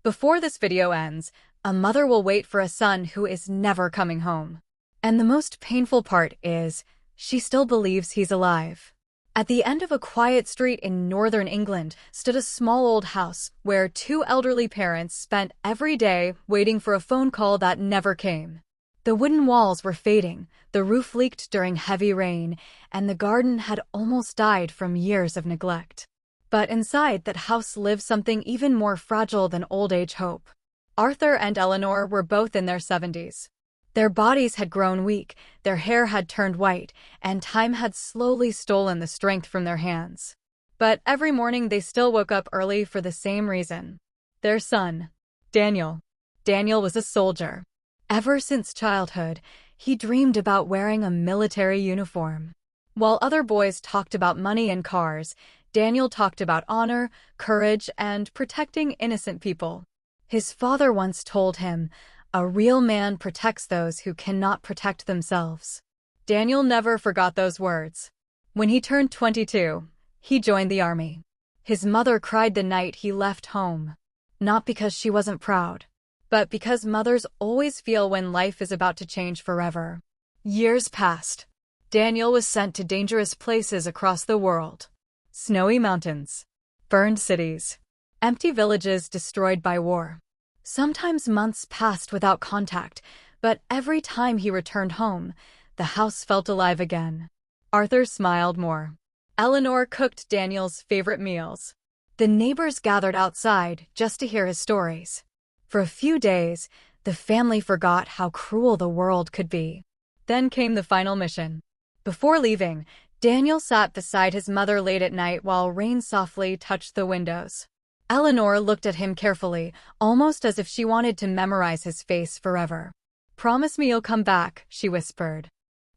Before this video ends, a mother will wait for a son who is never coming home. And the most painful part is, she still believes he's alive. At the end of a quiet street in northern England stood a small old house where two elderly parents spent every day waiting for a phone call that never came. The wooden walls were fading, the roof leaked during heavy rain, and the garden had almost died from years of neglect. But inside that house lived something even more fragile than old age hope. Arthur and Eleanor were both in their 70s. Their bodies had grown weak, their hair had turned white, and time had slowly stolen the strength from their hands. But every morning they still woke up early for the same reason. Their son, Daniel. Daniel was a soldier. Ever since childhood, he dreamed about wearing a military uniform. While other boys talked about money and cars, Daniel talked about honor, courage, and protecting innocent people. His father once told him, "A real man protects those who cannot protect themselves." Daniel never forgot those words. When he turned 22, he joined the army. His mother cried the night he left home. Not because she wasn't proud, but because mothers always feel when life is about to change forever. Years passed. Daniel was sent to dangerous places across the world. Snowy mountains, burned cities, empty villages destroyed by war. Sometimes months passed without contact, but every time he returned home, the house felt alive again. Arthur smiled more. Eleanor cooked Daniel's favorite meals. The neighbors gathered outside just to hear his stories. For a few days, the family forgot how cruel the world could be. Then came the final mission. Before leaving, Daniel sat beside his mother late at night while rain softly touched the windows. Eleanor looked at him carefully, almost as if she wanted to memorize his face forever. "Promise me you'll come back," she whispered.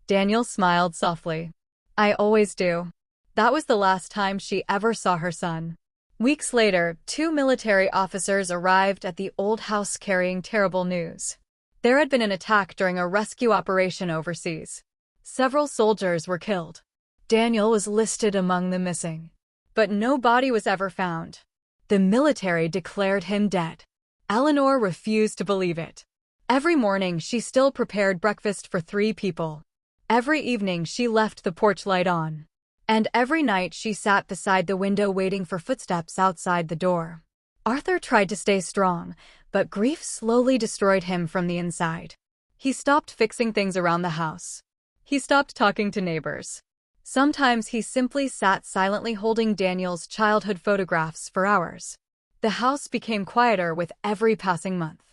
Daniel smiled softly. "I always do." That was the last time she ever saw her son. Weeks later, two military officers arrived at the old house carrying terrible news. There had been an attack during a rescue operation overseas. Several soldiers were killed. Daniel was listed among the missing. But no body was ever found. The military declared him dead. Eleanor refused to believe it. Every morning, she still prepared breakfast for 3 people. Every evening, she left the porch light on. And every night, she sat beside the window waiting for footsteps outside the door. Arthur tried to stay strong, but grief slowly destroyed him from the inside. He stopped fixing things around the house. He stopped talking to neighbors. Sometimes he simply sat silently holding Daniel's childhood photographs for hours. The house became quieter with every passing month.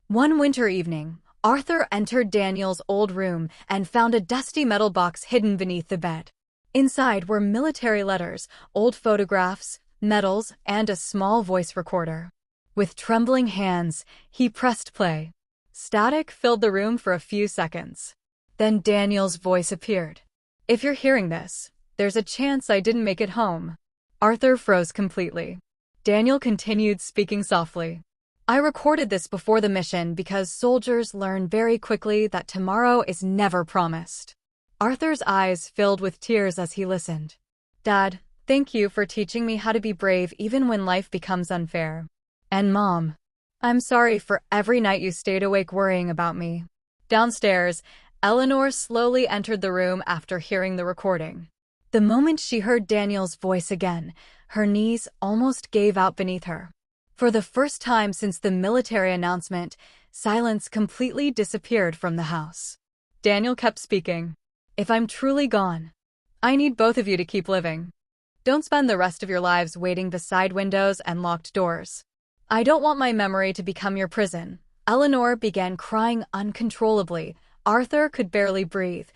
One winter evening, Arthur entered Daniel's old room and found a dusty metal box hidden beneath the bed. Inside were military letters, old photographs, medals, and a small voice recorder. With trembling hands, he pressed play. Static filled the room for a few seconds. Then Daniel's voice appeared. "If you're hearing this, there's a chance I didn't make it home." Arthur froze completely. Daniel continued speaking softly. "I recorded this before the mission because soldiers learn very quickly that tomorrow is never promised." Arthur's eyes filled with tears as he listened. "Dad, thank you for teaching me how to be brave even when life becomes unfair. And Mom, I'm sorry for every night you stayed awake worrying about me." Downstairs, Eleanor slowly entered the room after hearing the recording. The moment she heard Daniel's voice again, her knees almost gave out beneath her. For the first time since the military announcement, silence completely disappeared from the house. Daniel kept speaking. "If I'm truly gone, I need both of you to keep living. Don't spend the rest of your lives waiting beside windows and locked doors. I don't want my memory to become your prison." Eleanor began crying uncontrollably. Arthur could barely breathe.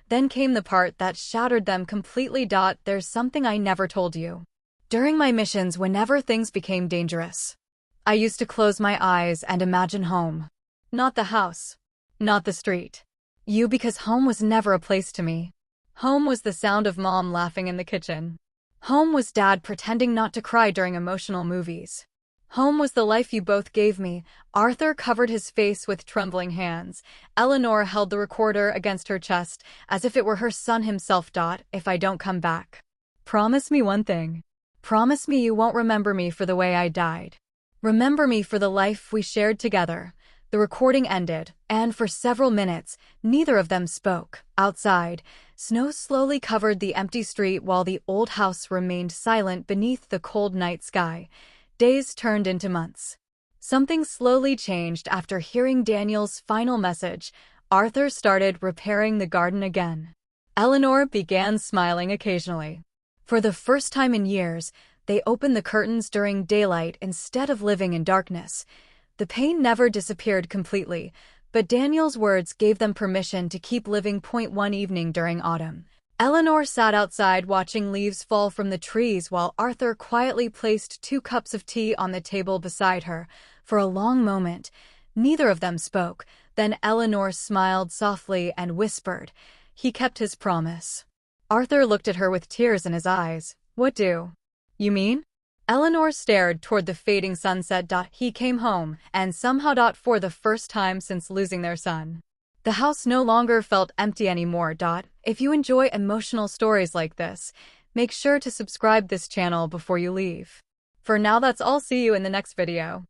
Then came the part that shattered them completely. "There's something I never told you. During my missions, whenever things became dangerous, I used to close my eyes and imagine home. Not the house. Not the street. You, because home was never a place to me. Home was the sound of Mom laughing in the kitchen. Home was Dad pretending not to cry during emotional movies. Home was the life you both gave me." Arthur covered his face with trembling hands. Eleanor held the recorder against her chest, as if it were her son himself. "If I don't come back, promise me one thing. Promise me you won't remember me for the way I died." Remember me for the life we shared together. The recording ended, and for several minutes, neither of them spoke. Outside, snow slowly covered the empty street while the old house remained silent beneath the cold night sky. Days turned into months. Something slowly changed after hearing Daniel's final message. Arthur started repairing the garden again. Eleanor began smiling occasionally. For the first time in years, they opened the curtains during daylight instead of living in darkness. The pain never disappeared completely, but Daniel's words gave them permission to keep living. One evening during autumn, Eleanor sat outside watching leaves fall from the trees while Arthur quietly placed 2 cups of tea on the table beside her. For a long moment, neither of them spoke. Then Eleanor smiled softly and whispered, "He kept his promise." Arthur looked at her with tears in his eyes. "What do you mean?" Eleanor stared toward the fading sunset. "He came home, and somehow, for the first time since losing their son, the house no longer felt empty anymore. If you enjoy emotional stories like this, make sure to subscribe this channel before you leave. For now, that's all. See you in the next video.